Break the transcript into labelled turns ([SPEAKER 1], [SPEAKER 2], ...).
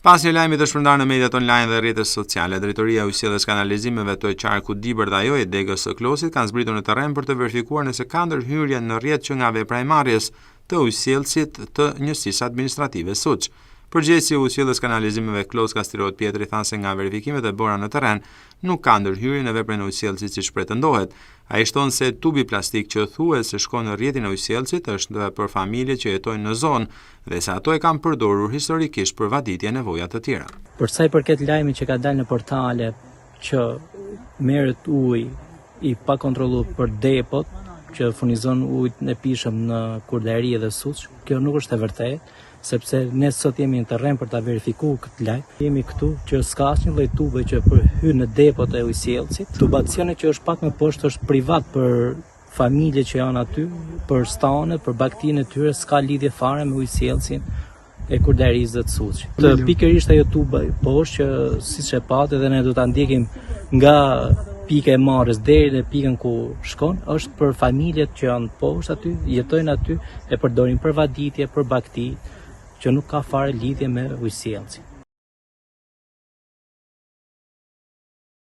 [SPEAKER 1] Pas një lajmi të shpërndarë në mediat online dhe rrjetet sociale, Drejtoria e Ujësjelljes Kanalizimeve të qarku Dibërdhajo e degës së Klosit kanë zbritur në terren për të verifikuar nëse ka ndërhyrje në rrjet që nga vepraimarrjes të ujësjellësit të njësisë administrative suç. Përgjegjësi i Ujësjelljes Kanalizimeve Klos Kastirohet Pietri thanë se nga verifikimet e bëra në terren nuk ka ndërhyrje në veprën e ujësjellësit siç pretendohet. Ai shton se tubi plastik që thuhet se shkon në rrjetin e ujësjellësit është për familje që jetojnë në zonë dhe se ato e kanë përdorur historikisht për vaditje nevoja të tjera.
[SPEAKER 2] Për sa i përket lajmit që ka dalë në portale që merret ujë i pakontrolluar për depot që furnizon ujë në pishëm në Kurdari dhe Suç, kjo nuk është e vërtetë, sepse ne sot jemi në terren për ta verifikuar këtë lajm. Jemi këtu që s'ka asnjë lloj tube që hyn në depot e ujësjellësit. Tubacioni që është pak më poshtë është privat për familje që janë aty, për stanet, për bagtinë e tyre, s'ka lidhje fare me ujësjellësin e Kurdarisë dhe të Suçit. Të pikërisht ajo tuba poshtë që siç e patë dhe ne do ta ndjekim nga pika e marrës deri në pikën ku shkon, është për familjet që janë poshtë aty, jetojnë aty, e përdorin për vaditje, për bagti, që nuk ka fare lidhje me ujësjellësin.